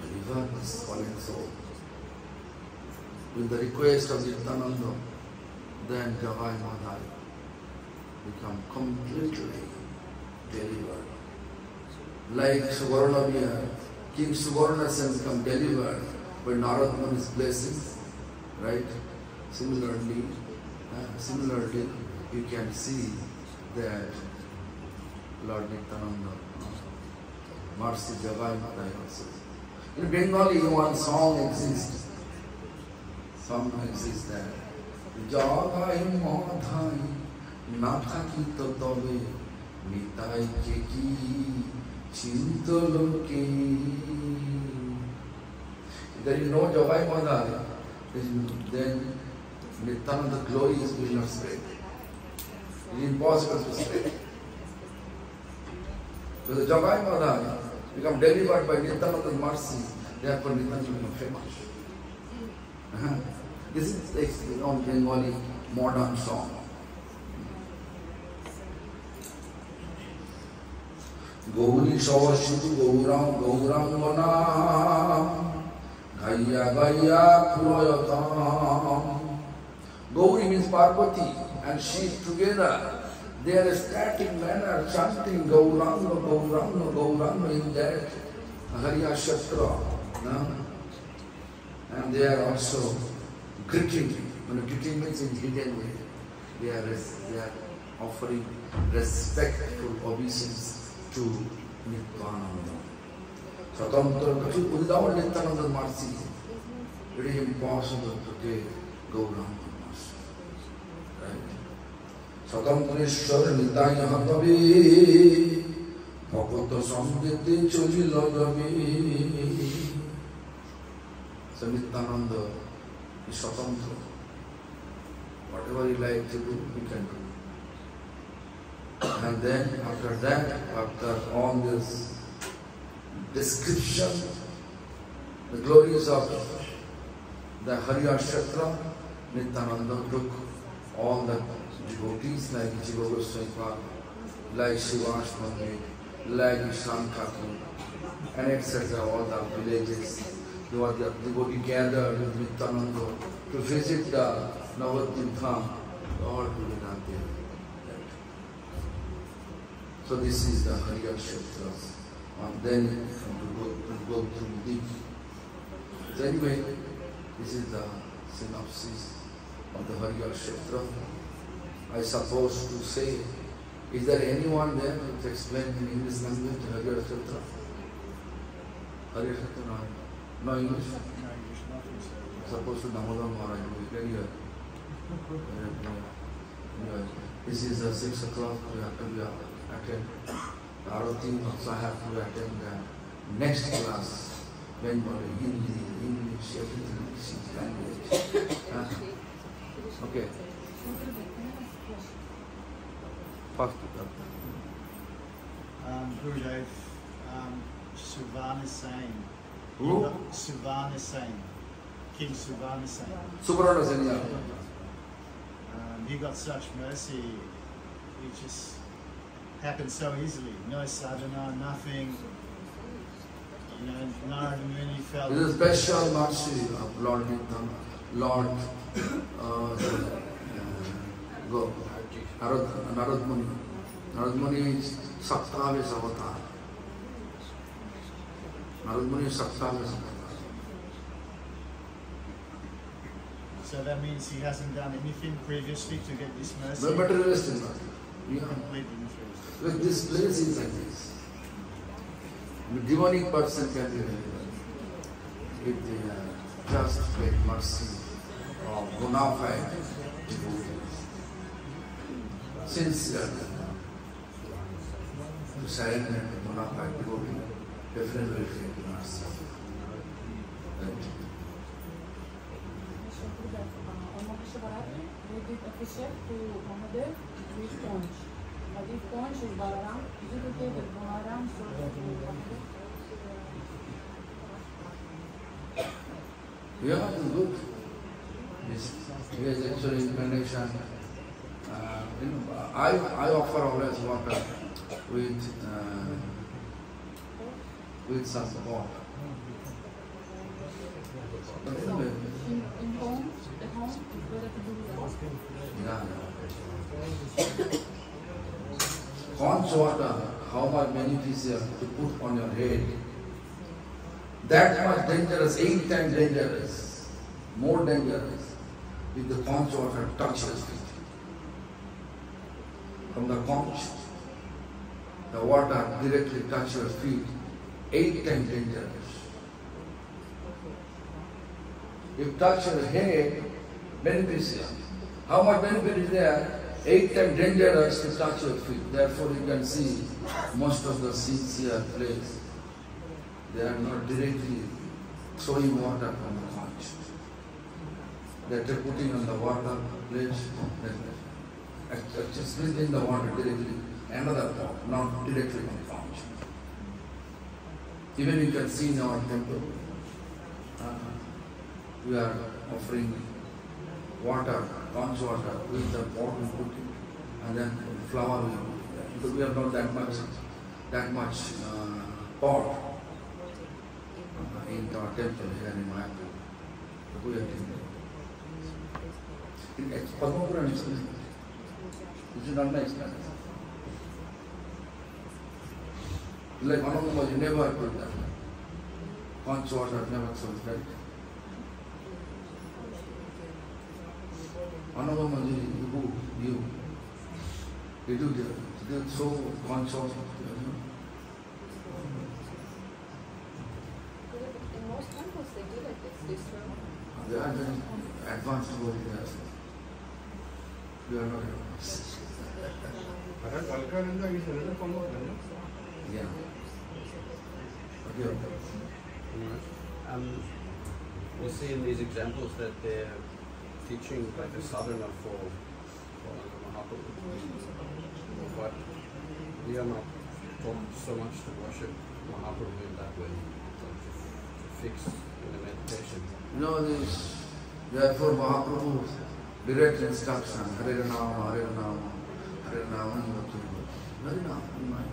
A: Deliver this fallen soul. With the request of Nityananda, then Jagai Madhai become completely delivered. Like Suvarnabhiya, King Suvarnasen become delivered by Narad Muni's blessing, right? Similarly, you can see that Lord Nityananda, Mercy Jagai Madhai also. In Bengali, one song exists. Song exists that Jagai Madhai Nathaki Totobe Nitai Keki Chintoloke. If there is no Jagai Madhai, then Nityananda glory will not spread. It is impossible to spread. So the Jagai Madhai become delivered by Nityananda's mercy, therefore Nityananda become famous. This is the Bengali modern song. Gauri Savashitu Gauram Gauram Gaya Gaya Purayatam. Gauri means Parvati and she together. They are a static manner chanting Gauranga, Gauranga, Gauranga in that Hariya Shastra. No? And they are also greeting. When greeting means in hidden way. They are offering respectful obeisance to Nityananda. Swatantra, without Nityananda's mercy, it is impossible to take Gauranga. Swatantreshwar Nitaya Hatabe Bhagavata Samgite Choli Lagabe. So Nityananda is Swatantra. Whatever you like to do, you can do. And then after that, after all this description, the glories of the Hariya Shastra, Nityananda took all the devotees like Jiva Goswami, like Shivash Pandit, like Ishan Thakur, and etc. all the villages. They were the devotees gathered with Nityananda to visit the Navadvip Dham, all together there. So this is the Hariya Shastras. And then to go through deep. So anyway, this is the synopsis of the Hariya Shastra. I suppose to say, is there anyone there to explain in English language Hariya Shastra? Hariya Shastra, no English? No English, nothing. Suppose to Damodar Maharaj, we can hear. This is 6 o'clock, we have to attend. Arati also have to attend the next class, Bengali, Hindi, English, everything is language. Okay.
B: Gurudev, Suvarna Sen.
A: Who?
B: Suvarna Sen. King Suvarna Sen.
A: Suvarna Sen, yeah.
B: He got such mercy. It just happened so easily. No sadhana, nothing. You know, Narada Muni felt.
A: It is a special mercy of Lord Nityananda, Lord Narad Muni. Narad Muni is Saptavis avatar. Narad Muni is Saptavis avatar.
B: So that means he hasn't done anything previously to get this mercy?
A: No materialistic. Yeah.
B: Completely materialistic.
A: Look, this place is like this. The demonic person can be very well. if they just get mercy of bona fide devotees, sincerely, to surrender to bona fide devotee, definitely will get mercy.
C: Did Abhishek to Mahadev with Conch. But if Conch is Balaram, is it okay that Balaram serves to Mahadev?
A: Yeah, it's good. He is actually incarnation. I offer always water with some water. But anyway,
C: In home, at home, it's better to do that.
A: yeah. Conch water, how much beneficial to put on your head. That much dangerous, 8 times dangerous, more dangerous, if the conch water touches feet. From the conch, the water directly touches your feet, 8 times dangerous. If touch your head, beneficial. How much benefit is there? 8 times dangerous to touch your feet. Therefore you can see most of the sincere place, they are not directly throwing water from the conch. They are putting on the water place, just sprinkling the water directly, another pot, not directly from the conch. Even you can see in our temple, we are offering water, conch water, with the pot we put it, and then flower we put it. Because we have not that much pot in our temple here in Mayapur. So we have it's Padmapuran experience. This is not my experience. Like Manamama, you never put that. Conch water never throws that. Manamama, you do throw conch water.
C: In most temples they do like this room.
A: They are very advanced over here. We are not advanced. Yeah. Okay.
D: We see in these examples that they're teaching like a sadhana for Mahaprabhu. But we are not taught so much to worship Mahaprabhu in that way, to fix in the meditation.
A: No, therefore Mahaprabhu's direct instruction, Hare Rama, Hare Rama, Hare Rama, Hare Rama, mind.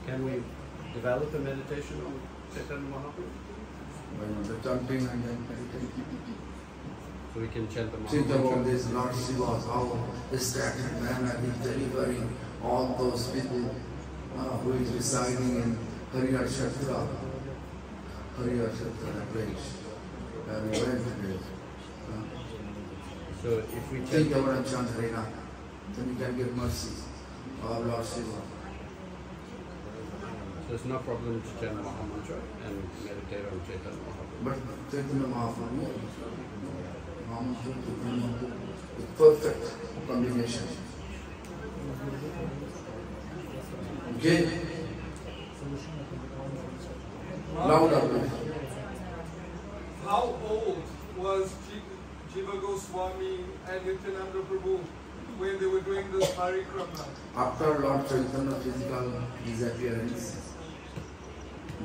D: Can we develop a meditation on Chaitanya Mahaprabhu?
A: The chanting and then meditation.
D: So we can chant the
A: Think about
D: Mahaprabhu.
A: this Lord Shiva, how distracted manner is delivering all those people who is residing in Harihar Kshetra, that place. And we went today.
D: So if we
A: Think
D: chant,
A: about and chant Hare Rama, then you can get mercy of Lord Shiva.
D: so it's no problem to chant Mahamantra and meditate on Chaitanya Mahaprabhu.
A: But Chaitanya Mahaprabhu, it's perfect combination. Okay? Louder, please.
E: How old was Jiva Goswami and Nityananda Prabhu when they were doing this parikrama?
A: After Lord Chaitanya's physical disappearance,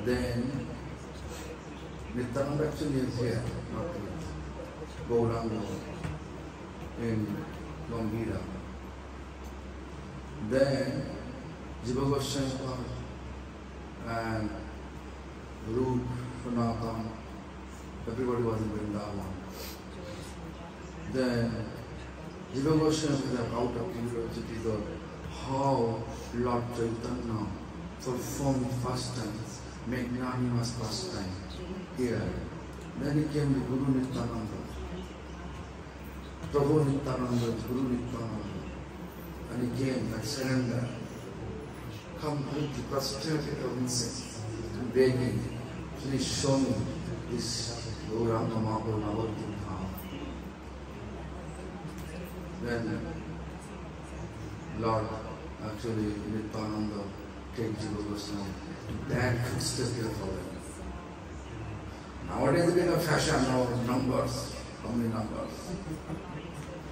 A: then Nityananda actually is here, not with Gauranga in Gambhira. Then Jiva Goswami and Rup, Sanatan, everybody was in Vrindavan. Then Jiva Goswami was out of curiosity how Lord Chaitanya performed first time, magnanimous first time here. Then he came to Guru Nityananda. Prabhu Nityananda, Guru Nityananda. And he came and surrendered completely prostrated of incense, begging, please show me this Gauranga Mahaprabhu Navadvip Dham. Then Lord actually Nityananda take Jiva Goswami to that footstep they are following. Nowadays it is a fashion now, numbers, how many numbers?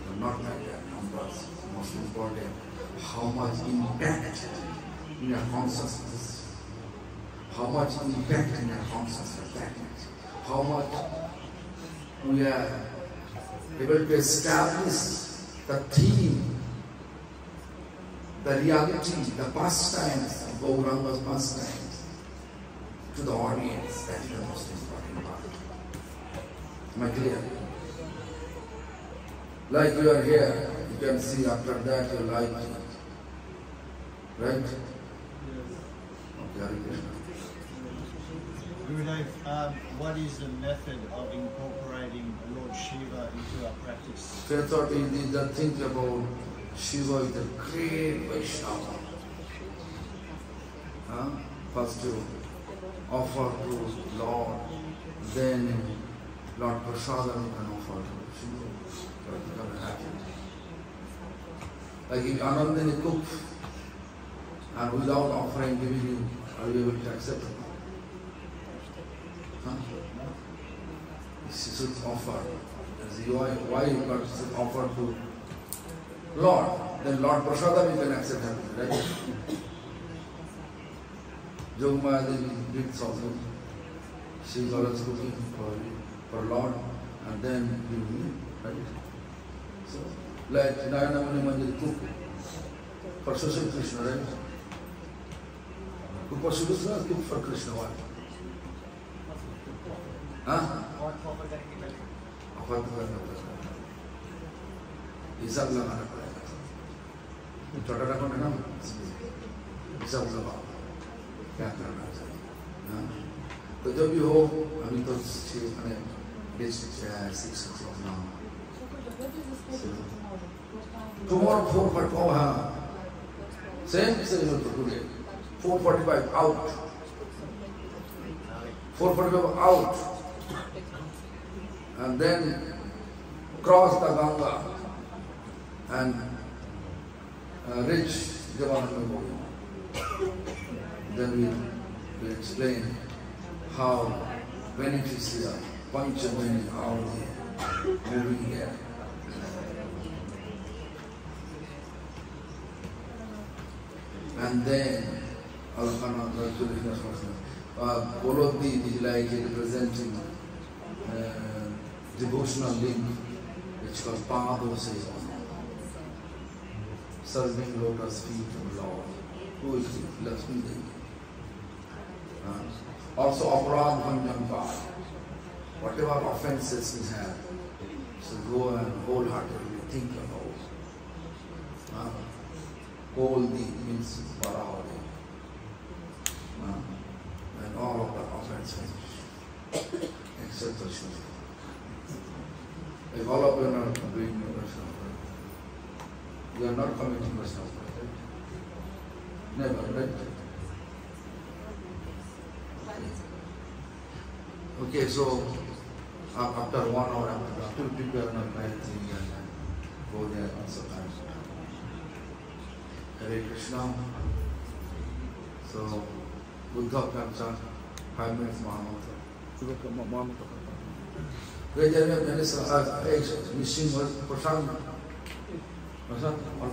A: But not like that, numbers. Most important, how much impact in your consciousness. How much impact in your consciousness, that is. How much we are able to establish the theme, the reality, the pastimes of Gauranga's pastimes to the audience. That is the most important part. Am I clear? Like you are here, you can see after that you like it. Right? Okay, Hare Krishna.
B: Gurudev, what is the method of incorporating Lord Shiva into our practice?
A: So I thought we need to think about Shiva is a great Vaishnava. First to offer to Lord, then Lord Prasadam you can offer to Shiva. Become happy. Like if Anandini cooks and without offering, giving you, are you able to accept it? Huh? You should offer. Why you got to offer to Lord? Then Lord Prasadam you can accept happily, right? Jogmaya Devi did also. She is always cooking for Lord and then give me, right? So, like Narayana Muni Mandir cook for Sri Krishna, right? Cook for Sri Krishna, cook for Krishna, why? Huh? Offer to करना पड़ेगा. हिसाब लगाना पड़ेगा. छोटा रकम है ना? हिसाब लगाओ. क्या करना चाहिए? तो जब भी हो, अभी तो 6 o'clock now. Tomorrow 4:45. Same today. 4:45 out. 4:45 out. And then cross the Ganga and reach Javannath. Then we explain how beneficial Panchamani, how moving here. And then Bolodhi is like representing devotional link, which was Padose, serving lotus feet of Lord. Who is it? Lakshmi Devi. Also, Aparad Bhanjam. Whatever offenses we have, so go and wholeheartedly think about. Goldi means Parahari. And all of the offenses, except the Shiva. If all of you are not doing Vaishnava, you are not committing Vaishnava, right? Never, right? Okay, so after 1 hour, after prepare an thing and go there also times. Hare Krishna. So, Buddha Kamsa, 5 minutes Mahamantra. Where there were many missing was Prasad. Prasad, all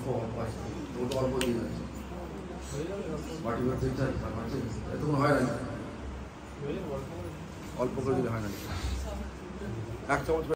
A: what you were thinking, I don't know. অল্প করে দিলে হয় না। 1 চামচ